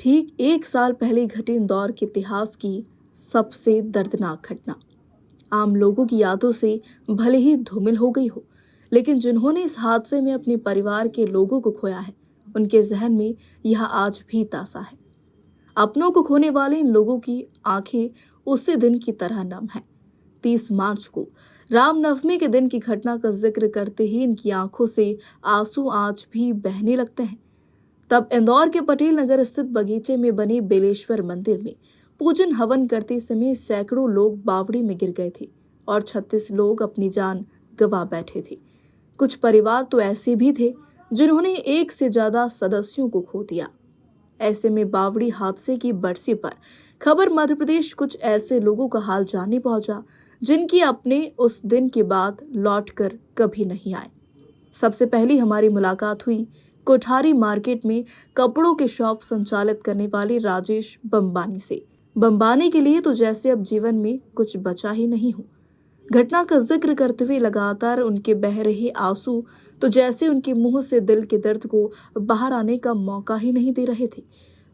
ठीक 1 साल पहले घटी इंदौर के इतिहास की सबसे दर्दनाक घटना आम लोगों की यादों से भले ही धूमिल हो गई हो, लेकिन जिन्होंने इस हादसे में अपने परिवार के लोगों को खोया है, उनके जहन में यह आज भी ताज़ा है। अपनों को खोने वाले इन लोगों की आंखें उसी दिन की तरह नम हैं। 30 मार्च को रामनवमी के दिन की घटना का जिक्र करते ही इनकी आंखों से आंसू आज भी बहने लगते हैं। तब इंदौर के पटेल नगर स्थित बगीचे में बने बेलेश्वर मंदिर में पूजन हवन करते समय सैकड़ों लोग बावड़ी में गिर गए थे और 36 लोग अपनी जान गंवा बैठे थे। कुछ परिवार तो ऐसे भी थे जिन्होंने एक से ज्यादा सदस्यों को खो दिया। ऐसे में बावड़ी हादसे की बरसी पर खबर मध्य प्रदेश कुछ ऐसे लोगों का हाल जानने पहुंचा जिनकी अपने उस दिन के बाद लौटकर कभी नहीं आए। सबसे पहली हमारी मुलाकात हुई कोठारी मार्केट में कपड़ों के शॉप संचालित करने वाले राजेश बम्बानी से। बम्बानी के लिए तो जैसे अब जीवन में कुछ बचा ही नहीं हो। घटना का जिक्र करते हुए लगातार उनके बह रहे आंसू तो जैसे उनके मुंह से दिल के दर्द को बाहर आने का मौका ही नहीं दे रहे थे।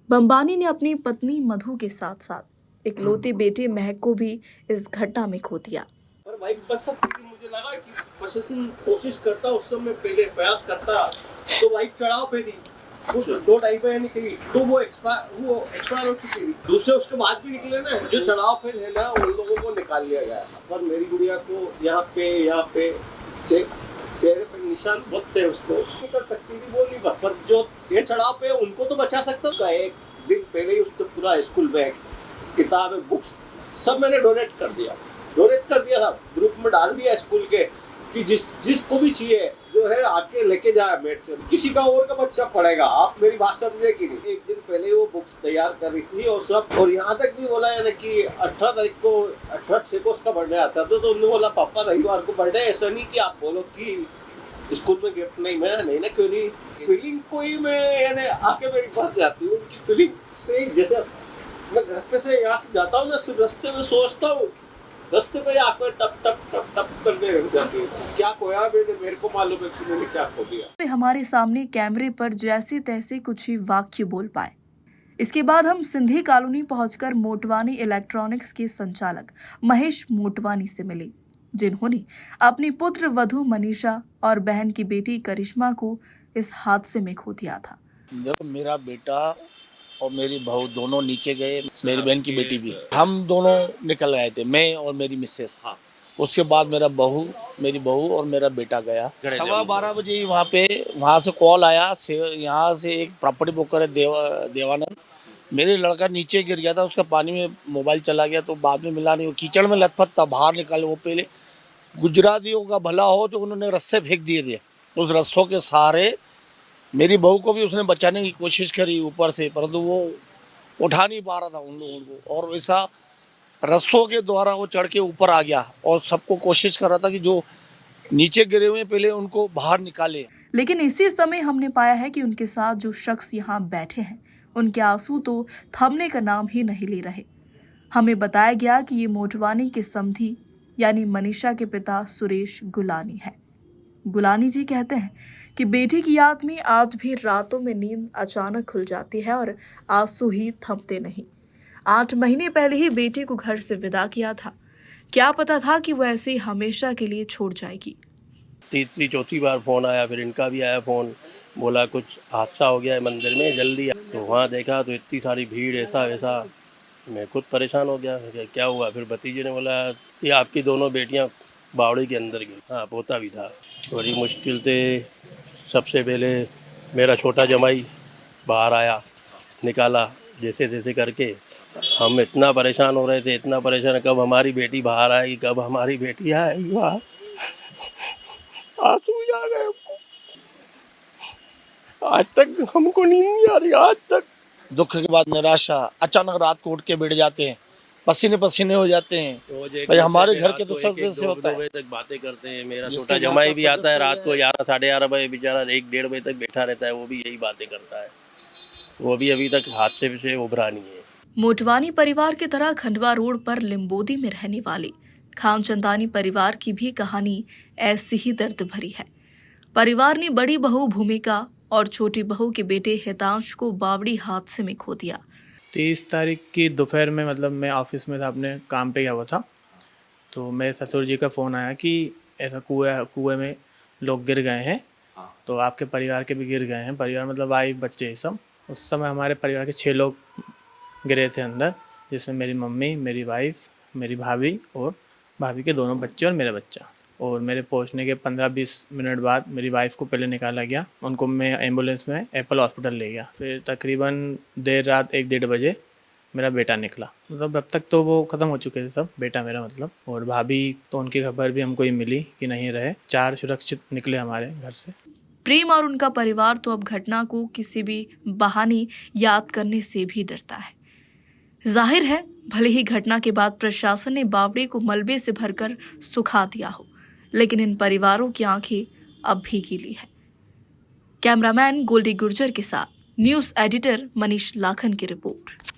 बम्बानी ने अपनी पत्नी मधु के साथ साथ इकलौते बेटे महक को भी इस घटना में खो दिया। और भाई बस सब मुझे लगा कि प्रशासन कोशिश करता, उस समय पहले प्रयास करता तो भाई चढ़ाव पे थी कुछ 2-2.5 बजे निकली तो वो एक्सपायर हो चुकी थी। दूसरे उसके बाद भी निकले ना, जो चढ़ाव पे थे ना उन लोगों को निकाल लिया गया। पर मेरी गुड़िया को यहाँ पे चेहरे पे निशान बहुत थे, उसको नहीं कर सकती थी बोली, पर जो ये चढ़ाव पे उनको तो बचा सकता था। एक दिन पहले ही उसने पूरा स्कूल बैग, किताबें, बुक्स सब मैंने डोनेट कर दिया था, ग्रुप में डाल दिया स्कूल के कि जिसको भी चाहिए जो है आके लेके जाए मेट से, किसी का और का बच्चा पढ़ेगा। आप मेरी बात समझे कि नहीं। एक दिन पहले वो बुक्स तैयार कर रही थी और सब, और यहाँ तक भी बोला है ना कि 18 को उसका बर्थडे आता था, तो उन्होंने बोला पापा रविवार को बर्थडे, ऐसा नहीं कि आप बोलो कि स्कूल में गिफ्ट नहीं। मैं नहीं ना, क्यों नहीं, फीलिंग कोई मैं यानी आके मेरी बात जाती हूँ उनकी फीलिंग से। जैसे मैं घर पे से यहाँ से जाता हूँ ना, सिर्फ रास्ते में सोचता हूँ, रास्ते पे आकर टप टप टप टप करने लग जाती है। क्या खोया मैंने, मेरे को मालूम है कि मैंने क्या खो दिया। हमारे सामने कैमरे पर जैसे तैसे कुछ ही वाक्य बोल पाए। इसके बाद हम सिंधी कॉलोनी पहुंचकर मोटवानी इलेक्ट्रॉनिक्स के संचालक महेश मोटवानी से मिले, जिन्होंने अपनी पुत्र वधू मनीषा और बहन की बेटी करिश्मा को इस हादसे में खो दिया था। मेरा बेटा और मेरी बहू दोनों नीचे गए, मेरी बहन की बेटी भी, हम दोनों निकल आए थे, मैं और मेरी मिसेस। उसके बाद मेरी बहू और मेरा बेटा गया। 12:15 बजे वहाँ से कॉल आया, यहाँ से एक प्रॉपर्टी ब्रोकर है देवानंद, मेरे लड़का नीचे गिर गया था, उसका पानी में मोबाइल चला गया, तो बाद में मिला नहीं, वो कीचड़ में लथपथ था, बाहर निकाले। वो पहले गुजरातियों का भला हो तो उन्होंने रस्से फेंक दिए थे, उस रस्सों के सहारे मेरी बहू को भी उसने बचाने की कोशिश करी ऊपर से, परंतु वो उठा नहीं पा रहा था उन लोगों को, और ऐसा रस्सों के द्वारा वो चढ़ के ऊपर आ गया और सबको कोशिश कर रहा था कि जो नीचे गिरे हुए पहले उनको बाहर निकाले। लेकिन इसी समय हमने पाया है कि उनके साथ जो शख्स यहाँ बैठे हैं, उनके आंसू तो थमने का नाम ही नहीं ले रहे। हमें बताया गया कि ये मोटवानी के समधी यानी मनीषा के पिता सुरेश गुलानी है। गुलानी जी कहते हैं कि बेटी की याद में आज भी रातों में नींद अचानक खुल जाती है और आंसू ही थमते नहीं। 8 महीने पहले ही बेटी को घर से विदा किया था, क्या पता था कि वो ऐसे हमेशा के लिए छोड़ जाएगी। तीसरी चौथी बार फ़ोन आया, फिर इनका भी आया फ़ोन, बोला कुछ हादसा हो गया है मंदिर में, जल्दी। तो वहाँ देखा तो इतनी सारी भीड़, ऐसा वैसा, मैं खुद परेशान हो गया, क्या हुआ। फिर भतीजे ने बोला कि आपकी दोनों बेटियाँ बावड़ी के अंदर गई। हाँ, पोता भी था। बड़ी मुश्किल से सबसे पहले मेरा छोटा जमाई बाहर आया, निकाला जैसे तैसे करके। हम इतना परेशान हो रहे थे, इतना परेशान, कब हमारी बेटी बाहर आएगी, कब हमारी बेटी आएगी। वहाँ आंसू आ गए हमको, आज तक हमको नींद नहीं आ रही, आज तक। दुख के बाद निराशा, अचानक रात को उठ के बैठ जाते हैं, पसीने पसीने हो जाते हैं। भाई हमारे घर के तो सदस्य होता है, 2 बजे तक बातें करते हैं। मेरा छोटा जमाई भी आता है रात को 11 साढ़े 11 बजे, बेचारा 1-1:30 बजे तक बैठा रहता है, वो भी यही बातें करता है। वो भी अभी तक हादसे से उभरा नहीं है। मोटवानी परिवार की तरह खंडवा रोड पर लिम्बोदी में रहने वाले खानचंदानी परिवार की भी कहानी ऐसी ही दर्द भरी है। परिवार ने बड़ी बहू भूमिका और छोटी बहू के बेटे हितांश को बावड़ी हादसे में खो दिया। 23 तारीख की दोपहर में मतलब मैं ऑफिस में था, अपने काम पे गया हुआ था, तो मेरे ससुर जी का फ़ोन आया कि ऐसा कुएं में लोग गिर गए हैं, तो आपके परिवार के भी गिर गए हैं। परिवार मतलब वाइफ बच्चे ये सब। उस समय हमारे परिवार के 6 लोग गिरे थे अंदर, जिसमें मेरी मम्मी, मेरी वाइफ, मेरी भाभी और भाभी के दोनों बच्चे और मेरा बच्चा। और मेरे पहुंचने के 15-20 मिनट बाद मेरी वाइफ को पहले निकाला गया, उनको मैं एम्बुलेंस में एप्पल हॉस्पिटल ले गया। फिर तकरीबन देर रात 1-1:30 बजे मेरा बेटा निकला। मतलब अब तक तो वो ख़त्म हो चुके थे सब, बेटा मेरा मतलब। और भाभी तो उनकी खबर भी हमको ही मिली कि नहीं रहे। 4 सुरक्षित निकले हमारे घर से। प्रेम और उनका परिवार तो अब घटना को किसी भी बहाने याद करने से भी डरता है। जाहिर है, भले ही घटना के बाद प्रशासन ने बावड़ी को मलबे से भरकर सुखा दिया हो, लेकिन इन परिवारों की आंखें अब भी गीली है। कैमरामैन गोल्डी गुर्जर के साथ न्यूज़ एडिटर मनीष लाखन की रिपोर्ट।